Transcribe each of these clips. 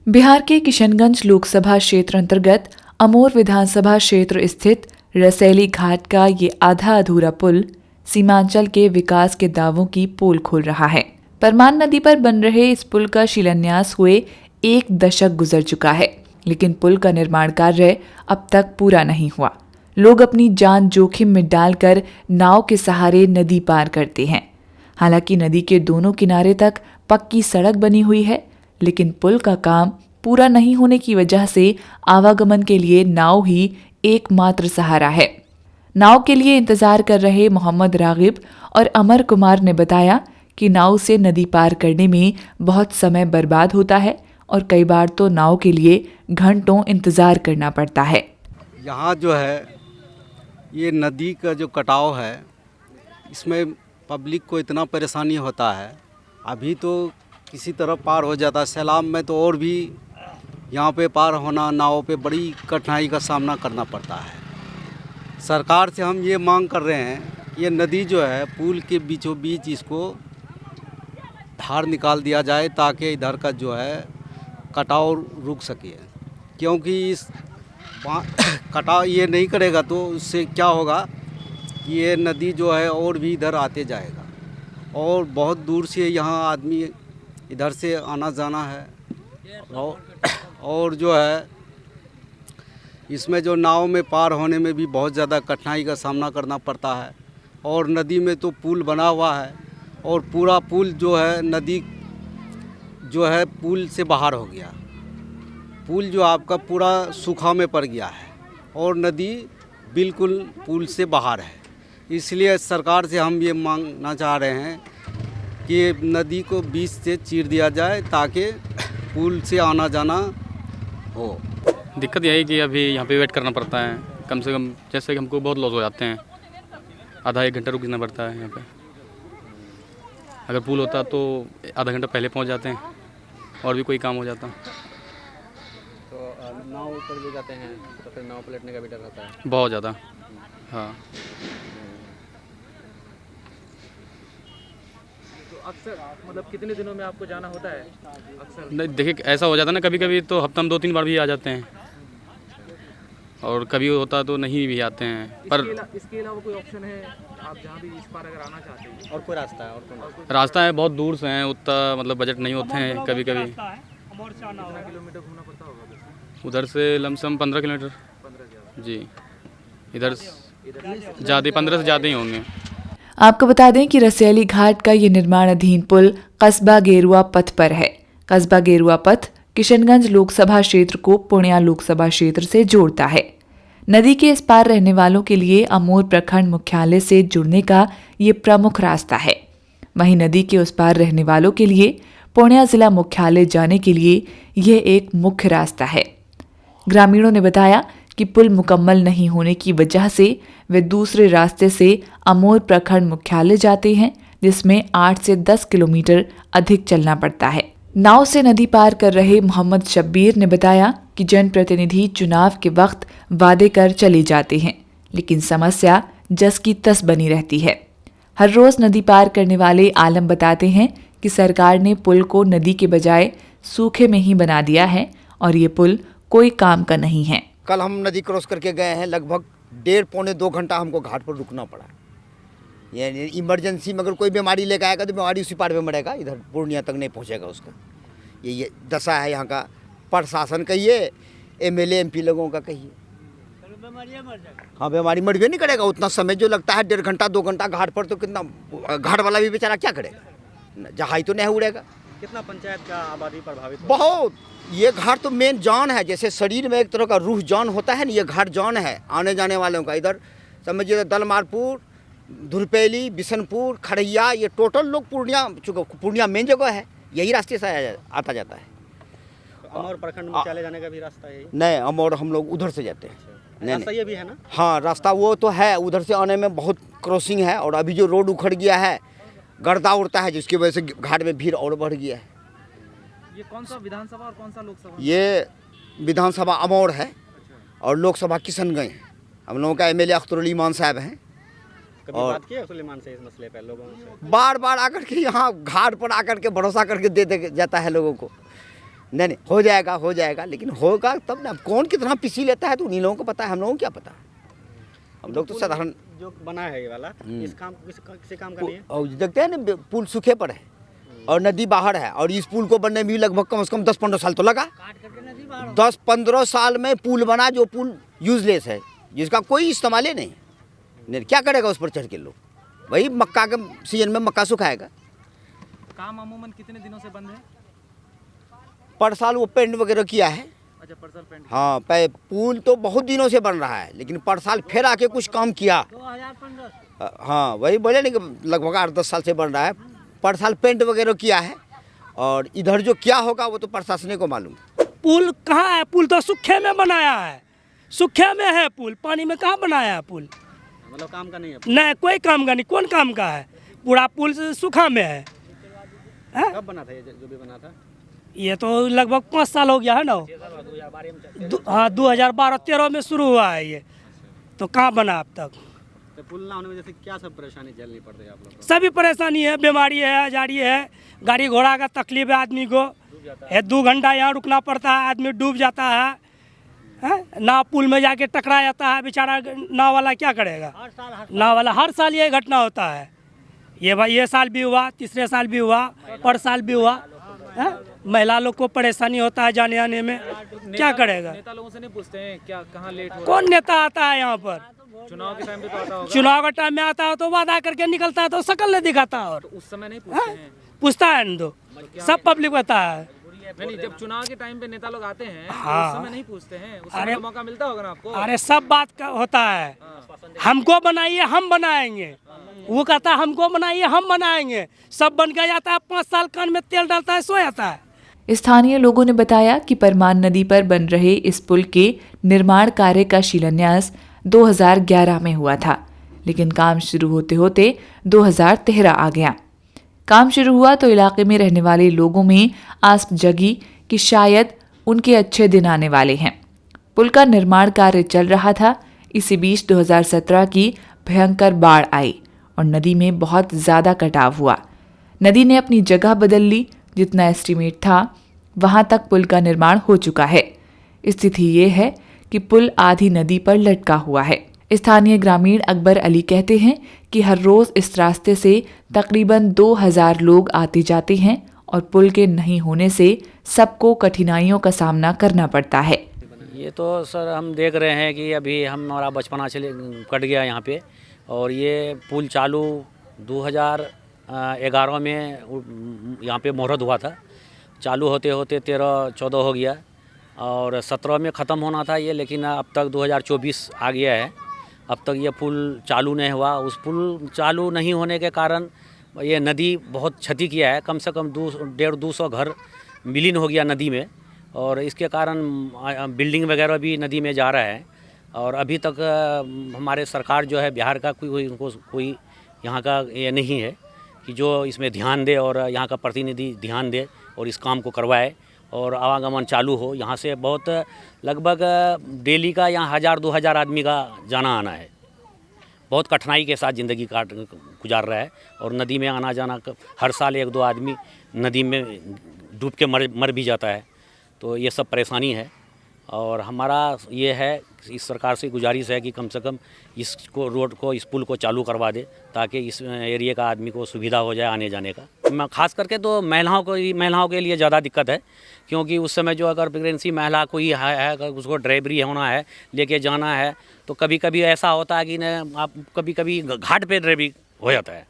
बिहार के किशनगंज लोकसभा क्षेत्र अंतर्गत अमोर विधानसभा क्षेत्र स्थित रसैली घाट का ये आधा अधूरा पुल सीमांचल के विकास के दावों की पोल खोल रहा है। परमान नदी पर बन रहे इस पुल का शिलान्यास हुए 1 दशक गुजर चुका है, लेकिन पुल का निर्माण कार्य अब तक पूरा नहीं हुआ। लोग अपनी जान जोखिम में डालकर नाव के सहारे नदी पार करते हैं। हालांकि नदी के दोनों किनारे तक पक्की सड़क बनी हुई है, लेकिन पुल का काम पूरा नहीं होने की वजह से आवागमन के लिए नाव ही एकमात्र सहारा है। नाव के लिए इंतजार कर रहे मोहम्मद रागिब और अमर कुमार ने बताया कि नाव से नदी पार करने में बहुत समय बर्बाद होता है और कई बार तो नाव के लिए घंटों इंतजार करना पड़ता है। यहाँ जो है ये नदी का जो कटाव है, इसमें पब्लिक को इतना परेशानी होता है। अभी तो किसी तरह पार हो जाता है, सैलाब में तो और भी यहाँ पे पार होना, नाव पे बड़ी कठिनाई का सामना करना पड़ता है। सरकार से हम ये मांग कर रहे हैं, ये नदी जो है पुल के बीचों बीच इसको धार निकाल दिया जाए ताकि इधर का जो है कटाव रुक सके, क्योंकि इस कटाव ये नहीं करेगा तो उससे क्या होगा कि ये नदी जो है और भी इधर आते जाएगा और बहुत दूर से यहाँ आदमी इधर से आना जाना है। और जो है इसमें जो नाव में पार होने में भी बहुत ज़्यादा कठिनाई का सामना करना पड़ता है। और नदी में तो पुल बना हुआ है और पूरा पुल जो है नदी जो है पुल से बाहर हो गया। पुल जो आपका पूरा सूखा में पड़ गया है और नदी बिल्कुल पुल से बाहर है। इसलिए सरकार से हम ये मांगना चाह रहे हैं कि नदी को बीच से चीर दिया जाए ताकि पुल से आना जाना हो। दिक्कत यही कि अभी यहाँ पे वेट करना पड़ता है कम से कम, जैसे कि हमको बहुत लॉस हो जाते हैं। आधा 1 घंटा रुकना पड़ता है यहाँ पे। अगर पुल होता तो आधा घंटा पहले पहुँच जाते हैं और भी कोई काम हो जाता। तो नाव ऊपर ले जाते हैं तो फिर नाव पलटने का भी डर रहता है बहुत ज़्यादा। हाँ, तो अक्सर मतलब कितने दिनों में आपको जाना होता है? अक्सर नहीं देखिए, ऐसा हो जाता है ना, कभी कभी तो हफ्ता में 2-3 बार भी आ जाते हैं और कभी होता तो नहीं भी आते हैं। पर इसके अलावा कोई ऑप्शन है आप जहाँ भी इस पार अगर आना चाहते हैं? और कोई रास्ता है? और कोई रास्ता है, बहुत दूर से हैं, उतना मतलब बजट नहीं होते हैं कभी कभी। कितना किलोमीटर घूमना पड़ता होगा? उधर से लमसम 15 किलोमीटर 15 जी। इधर ज़्यादा 15 से ज़्यादा ही होंगे। आपको बता दें कि रसैली घाट का ये निर्माणाधीन पुल कस्बा गेरुआ पथ पर है। कस्बा गेरुआ पथ किशनगंज लोकसभा क्षेत्र को पूर्णिया लोकसभा क्षेत्र से जोड़ता है। नदी के इस पार रहने वालों के लिए अमोर प्रखंड मुख्यालय से जुड़ने का ये प्रमुख रास्ता है। वहीं नदी के उस पार रहने वालों के लिए पूर्णिया जिला मुख्यालय जाने के लिए यह एक मुख्य रास्ता है। ग्रामीणों ने बताया कि पुल मुकम्मल नहीं होने की वजह से वे दूसरे रास्ते से अमोर प्रखंड मुख्यालय जाते हैं, जिसमें 8 से 10 किलोमीटर अधिक चलना पड़ता है। नाव से नदी पार कर रहे मोहम्मद शब्बीर ने बताया कि जनप्रतिनिधि चुनाव के वक्त वादे कर चले जाते हैं, लेकिन समस्या जस की तस बनी रहती है। हर रोज नदी पार करने वाले आलम बताते हैं कि सरकार ने पुल को नदी के बजाय सूखे में ही बना दिया है और ये पुल कोई काम का नहीं है। कल हम नदी क्रॉस करके गए हैं, लगभग 1.5-2 घंटा हमको घाट पर रुकना पड़ा। यानी इमरजेंसी में अगर कोई बीमारी लेकर आएगा तो बीमारी उसी पार में मरेगा, इधर पूर्णिया तक नहीं पहुंचेगा उसका। ये दशा है यहाँ का। प्रशासन कहिए, एमएलए एमपी लोगों का कहिए, हाँ बीमारी मर भी नहीं करेगा। उतना समय जो लगता है 1.5 घंटा 2 घंटा घाट पर, तो कितना घाट वाला भी बेचारा क्या करेगा, जहाज तो नहीं उड़ेगा। कितना पंचायत का आबादी प्रभावित? बहुत। ये घाट तो मेन जान है, जैसे शरीर में एक तरह का रूह जान होता है ना, ये घाट जान है आने जाने वालों का। इधर समझिए दलमारपुर, धुरपेली, बिशनपुर, खड़ैया, ये टोटल लोग पूर्णिया, चूँकि पूर्णिया मेन जगह है, यही रास्ते से आता जाता है। तो अमोर प्रखंड मुख्यालय जाने का भी रास्ता है? नहीं, अमोर हम लोग उधर से जाते हैं। रास्ता ये भी है ना? हाँ, रास्ता वो तो है, उधर से आने में बहुत क्रॉसिंग है। और अभी जो रोड उखड़ गया है, गर्दा उड़ता है, जिसकी वजह से घाट में भीड़ और बढ़ गया है। ये कौन सा विधानसभा और कौन सा लोकसभा? ये विधानसभा अमौर है और लोकसभा किशनगंज है। हम लोगों का एमएलए अख्तरुल ईमान साहब हैं। कभी बात की है सुलेमान से इस मसले पर लोगों से? बार बार आकर के यहाँ घाट पर आकर के भरोसा करके दे जाता है लोगों को। नहीं नहीं, हो जाएगा, लेकिन होगा तब ना। कौन कितना पिसी लेता है तो उन्हीं लोगों को पता है, हम लोगों को क्या पता। हम लोग तो साधारण जो बना है ये वाला, इस काम किसी काम का नहीं है। और देखते हैं ना, पुल सूखे पर है और नदी बाहर है, और इस पुल को बनने में भी लगभग कम से कम 10-15 साल तो लगा। 10-15 साल में पुल बना, जो पुल यूजलेस है, जिसका कोई इस्तेमाल ही नहीं। क्या करेगा उस पर चढ़ के लोग? वही मक्का के सीजन में मक्का सुखाएगा। काम अमूमन कितने दिनों से बंद है? पर साल वो पेंट वगैरह किया है। अच्छा, पर साल पेंट। हाँ, पुल तो बहुत दिनों से बन रहा है, लेकिन पर साल फिर आके कुछ काम किया। 2015। हाँ, वही बोले नहीं कि लगभग 8-10 साल से बन रहा है। पर साल पेंट वगैरह किया है, और इधर जो क्या होगा वो तो प्रशासन को मालूम। पुल कहाँ है? पुल तो सूखे में बनाया है, सूखे में है पुल, पानी में कहाँ बनाया है पुल? मतलब काम का नहीं है। नहीं, कोई काम का नहीं। कौन काम का है? पूरा पुल सूखा में है। कब बना था ये जो भी बना था? ये तो लगभग 5 साल हो गया है ना। हाँ, 2012-13 में शुरू हुआ है ये, तो कहाँ बना अब तक? तो पुल ना होने में जैसे क्या सब परेशानी झेलनी पड़ती है आप लोग को? सभी परेशानी है, बीमारी है, आजारी है, गाड़ी घोड़ा का तकलीफ है आदमी को। 2 घंटा यहाँ रुकना पड़ता है, आदमी डूब जाता है। नाव पुल में जाके टकरा जाता है, बेचारा नाव वाला क्या करेगा? नाव वाला हर साल ये घटना होता है। ये साल भी हुआ, तीसरे साल भी हुआ, पर साल भी हुआ। महिला लोग को परेशानी होता है जाने आने में, क्या करेगा? नेता लोगों से नहीं पूछते हैं क्या कहाँ लेट हो? कौन नेता आता है यहाँ पर? चुनाव के टाइम पे तो आता होगा। चुनाव का टाइम में आता है तो वादा करके निकलता है, तो शकल नहीं दिखाता। और तो उस समय नहीं पूछते हैं? पूछता है न तो सब पब्लिक पता है। नहीं, जब चुनाव के टाइम पे नेता लोग आते हैं तो हाँ। उस समय नहीं पूछते हैं? उस समय तो मौका मिलता होगा ना आपको? अरे सब बात का होता है, हमको बनाइए हम बनाएंगे, वो कहता है हमको बनाइए हम बनाएंगे, सब बन के जाता है। 5 साल कान में तेल डालता है, सो जाता है। स्थानीय लोगों ने बताया कि परमान नदी पर बन रहे इस पुल के निर्माण कार्य का शिलान्यास 2011 में हुआ था, लेकिन काम शुरू होते होते 2013 आ गया। काम शुरू हुआ तो इलाके में रहने वाले लोगों में आस जगी कि शायद उनके अच्छे दिन आने वाले हैं। पुल का निर्माण कार्य चल रहा था, इसी बीच 2017 की भयंकर बाढ़ आई और नदी में बहुत ज़्यादा कटाव हुआ। नदी ने अपनी जगह बदल ली, जितना एस्टीमेट था वहां तक पुल का निर्माण हो चुका है। स्थिति ये है कि पुल आधी नदी पर लटका हुआ है। स्थानीय ग्रामीण अकबर अली कहते हैं कि हर रोज इस रास्ते से तकरीबन 2000 लोग आते जाते हैं और पुल के नहीं होने से सबको कठिनाइयों का सामना करना पड़ता है। ये तो सर हम देख रहे हैं कि अभी हमारा बचपना चले कट गया यहाँ पे, और ये पुल चालू 2011 में यहाँ पे मुहूर्त हुआ था। चालू होते होते 13-14 हो गया और 17 में ख़त्म होना था ये, लेकिन अब तक 2024 आ गया है, अब तक ये पुल चालू नहीं हुआ। उस पुल चालू नहीं होने के कारण ये नदी बहुत क्षति किया है, कम से कम 150-200 घर विलीन हो गया नदी में, और इसके कारण बिल्डिंग वगैरह भी नदी में जा रहा है। और अभी तक हमारे सरकार जो है बिहार का कोई यहाँ का ये नहीं है कि जो इसमें ध्यान दे और यहाँ का प्रतिनिधि ध्यान दे और इस काम को करवाए और आवागमन चालू हो। यहाँ से बहुत लगभग डेली का यहाँ 1000-2000 आदमी का जाना आना है, बहुत कठिनाई के साथ ज़िंदगी गुजार रहा है। और नदी में आना जाना हर साल 1-2 आदमी नदी में डूब के मर भी जाता है, तो ये सब परेशानी है। और हमारा ये है इस सरकार से गुजारिश है कि कम से कम इसको रोड को इस पुल को चालू करवा दे, ताकि इस एरिया का आदमी को सुविधा हो जाए आने जाने का। खास करके तो महिलाओं के लिए ज़्यादा दिक्कत है, क्योंकि उस समय जो अगर प्रेगनेंसी महिला कोई है अगर उसको ड्राइवरी होना है, लेके जाना है, तो कभी कभी ऐसा होता है कि न आप कभी घाट पे ड्राइवरी हो जाता है।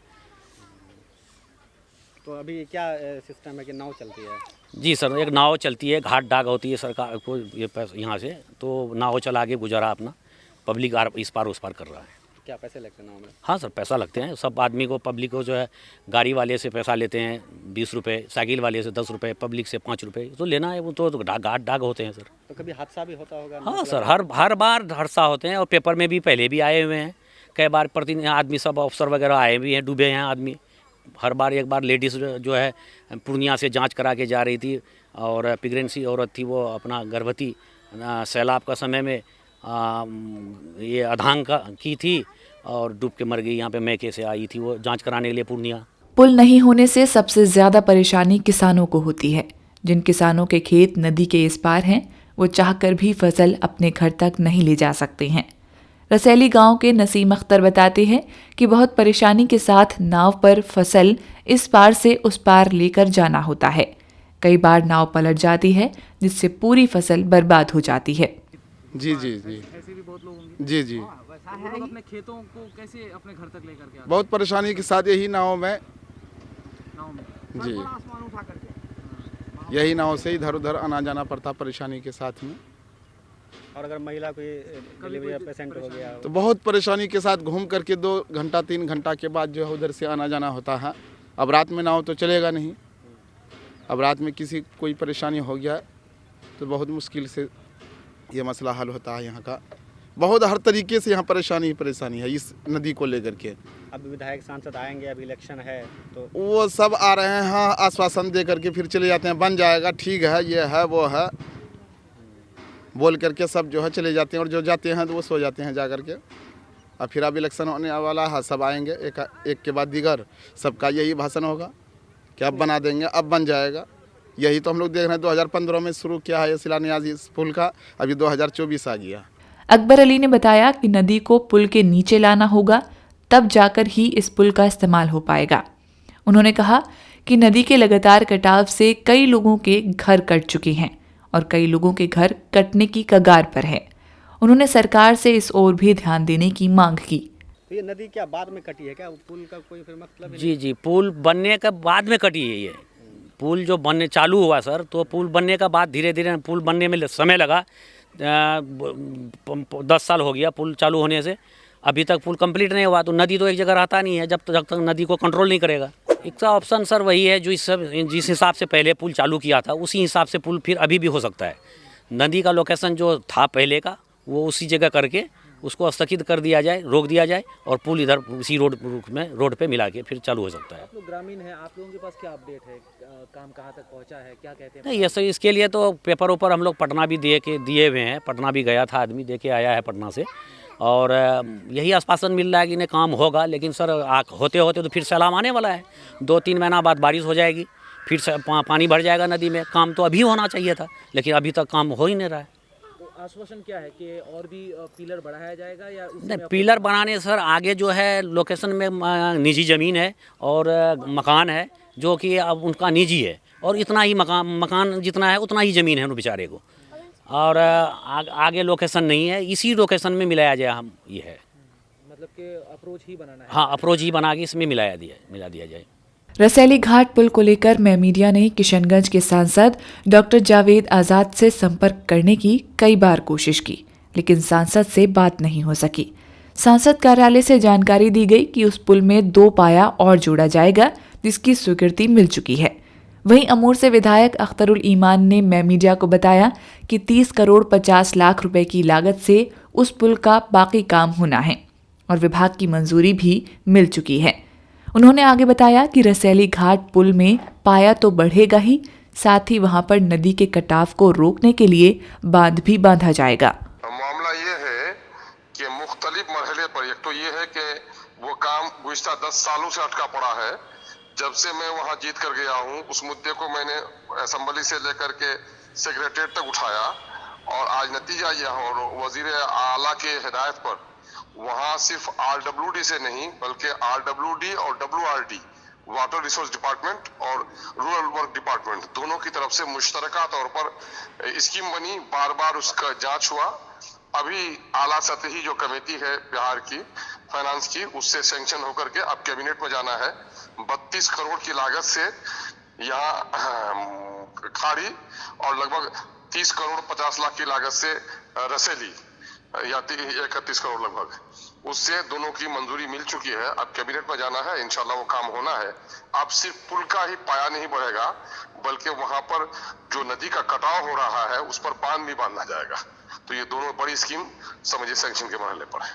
तो अभी क्या सिस्टम है कि नाव चलती है? जी सर, एक नाव चलती है, घाट डाक होती है सरकार को ये यहाँ से, तो नाव चला के गुजारा अपना पब्लिक इस पार उस पार कर रहा है। क्या पैसे लगते हैं नाव में? हाँ सर, पैसा लगते हैं। सब आदमी को, पब्लिक को जो है गाड़ी वाले से पैसा लेते हैं 20 रुपये, साइकिल वाले से 10 रुपये, पब्लिक से 5 रुपये, तो लेना है वो तो घाट डाक होते हैं सर। तो कभी हादसा भी होता होगा? हाँ सर, हर बार हादसा होते हैं, और पेपर में भी पहले भी आए हुए हैं कई बार। प्रतिनिधि आदमी सब अफसर वगैरह आए भी हैं, डूबे हैं आदमी। हर बार एक बार लेडीज़ जो है पूर्णिया से जांच करा के जा रही थी और प्रेगनेंसी औरत थी, वो अपना गर्भवती सैलाब का समय में ये अधांग की थी और डूब के मर गई। यहाँ पे मैके से आई थी वो जांच कराने के लिए पूर्णिया। पुल नहीं होने से सबसे ज्यादा परेशानी किसानों को होती है, जिन किसानों के खेत नदी के इस पार हैं, वो चाहकर भी फसल अपने घर तक नहीं ले जा सकते हैं। रसैली गांव के नसीम अख्तर बताते हैं कि बहुत परेशानी के साथ नाव पर फसल इस पार से उस पार लेकर जाना होता है। कई बार नाव पलट जाती है, जिससे पूरी फसल बर्बाद हो जाती है। जी जी जी ऐसे भी बहुत लोग होंगे। जी जी वो लोग अपने खेतों को कैसे अपने घर तक लेकर के आते बहुत परेशानी के साथ यही नाव में हैं नाव में? जी यही नाव से इधर उधर आना जाना पड़ता परेशानी के साथ में। और अगर महिला कोई डिलीवरी या पेशेंट हो गया तो बहुत परेशानी के साथ घूम करके 2 घंटा 3 घंटा के बाद जो है उधर से आना जाना होता है। अब रात में नाव तो चलेगा नहीं। अब रात में किसी कोई परेशानी हो गया तो बहुत मुश्किल से ये मसला हल होता है। यहाँ का बहुत हर तरीके से यहाँ परेशानी ही परेशानी है इस नदी को लेकर के। अब विधायक सांसद आएंगे, अब इलेक्शन है तो वो सब आ रहे हैं, हाँ आश्वासन दे करके फिर चले जाते हैं, बन जाएगा, ठीक है, ये है वो है बोल करके सब जो है चले जाते हैं। और जो जाते हैं तो वो सो जाते हैं जा करके। अब फिर अब इलेक्शन होने वाला है, सब आएंगे एक के बाद दीगर, सबका यही भाषण होगा कि अब बना देंगे, अब बन जाएगा। यही तो हम लोग देख रहे हैं 2015 में शुरू किया है ये शिलान्यास इस पुल का, अभी 2024 आ गया। अकबर अली ने बताया कि नदी को पुल के नीचे लाना होगा, तब जाकर ही इस पुल का इस्तेमाल हो पाएगा। उन्होंने कहा कि नदी के लगातार कटाव से कई लोगों के घर कट चुके हैं और कई लोगों के घर कटने की कगार पर है। उन्होंने सरकार से इस ओर भी ध्यान देने की मांग की। ये नदी क्या बाद में कटी है क्या? पुल का कोई फिर मतलब ही जी जी पुल बनने का बाद में कटी है। ये पुल जो बनने चालू हुआ सर, तो पुल बनने का बाद धीरे धीरे पुल बनने में समय लगा। 10 साल हो गया पुल चालू होने से, अभी तक पुल कंप्लीट नहीं हुआ। तो नदी तो एक जगह रहता नहीं है जब तक नदी को कंट्रोल नहीं करेगा। एक ऑप्शन सर वही है जो जिस हिसाब से पहले पुल चालू किया था उसी हिसाब से पुल फिर अभी भी हो सकता है। नदी का लोकेशन जो था पहले का वो उसी जगह करके उसको स्थगित कर दिया जाए, रोक दिया जाए और पुल इधर उसी रोड पे मिला के फिर चालू हो सकता है। आप लोग ग्रामीण हैं, आप लोगों के पास क्या अपडेट है? काम कहाँ तक पहुँचा है, क्या कहते हैं? नहीं ये सर इसके लिए तो पेपर ऊपर हम लोग पटना भी दिए हुए हैं। पटना भी गया था आदमी, दे के आया है पटना से, और यही आश्वासन मिल रहा है कि नहीं काम होगा। लेकिन सर होते होते तो फिर सैलाब आने वाला है, 2-3 महीना बाद बारिश हो जाएगी, फिर पानी भर जाएगा नदी में। काम तो अभी होना चाहिए था लेकिन अभी तक काम हो ही नहीं रहा है। तो आश्वासन क्या है कि और भी पिलर बढ़ाया जाएगा या नहीं पिलर बनाने सर आगे जो है लोकेशन में निजी ज़मीन है और मकान है जो कि अब उनका निजी है, और इतना ही मकान जितना है उतना ही ज़मीन है उन बेचारे को, और आगे लोकेशन नहीं है। इसी लोकेशन में मिलाया जाए, हम ये है मतलब कि अप्रोच ही बनाना है। हाँ अप्रोच ही बना के इसमें मिला दिया जाए। रसैली घाट पुल को लेकर मैं मीडिया ने किशनगंज के सांसद डॉक्टर जावेद आज़ाद से संपर्क करने की कई बार कोशिश की, लेकिन सांसद से बात नहीं हो सकी। सांसद कार्यालय से जानकारी दी गई कि उस पुल में 2 पाया और जोड़ा जाएगा, जिसकी स्वीकृति मिल चुकी है। वहीं अमूर से विधायक अख्तरुल ईमान ने मैं मीडिया को बताया कि 30 करोड़ 50 लाख रुपए की लागत से उस पुल का बाकी काम होना है और विभाग की मंजूरी भी मिल चुकी है। उन्होंने आगे बताया कि रसैली घाट पुल में पाया तो बढ़ेगा ही, साथ ही वहां पर नदी के कटाव को रोकने के लिए बांध भी बांधा जाएगा। मामला ये है कि मुख्तलिफ मरहले पर, एक तो ये है कि वो काम गुज़िश्ता 10 सालों से अटका पड़ा है। जब से मैं वहाँ जीत कर गया हूँ उस मुद्दे को मैंने असम्बली से लेकर के सेक्रेटरीट तक उठाया, और आज नतीजा यह, और वजीर आला के हिदायत पर वहाँ सिर्फ RWD से नहीं बल्कि RWD और WRD वाटर रिसोर्स डिपार्टमेंट और रूरल वर्क डिपार्टमेंट दोनों की तरफ से मुश्तरका तौर पर स्कीम बनी। बार बार उसका जांच हुआ। अभी आला सतही जो कमेटी है बिहार की फाइनेंस की, उससे सैंक्शन होकर के अब कैबिनेट में जाना है। 32 करोड़ की लागत से यहाँ खाड़ी और लगभग 30 करोड़ 50 लाख की लागत से रसैली या 31 करोड़ लगभग, उससे दोनों की मंजूरी मिल चुकी है। अब कैबिनेट में जाना है, इंशाल्लाह वो काम होना है। अब सिर्फ पुल का ही पाया नहीं बढ़ेगा बल्कि वहां पर जो नदी का कटाव हो रहा है उस पर बांध भी बांधा जाएगा। तो ये दोनों बड़ी स्कीम समझिए सैंक्शन के मरहले पर है।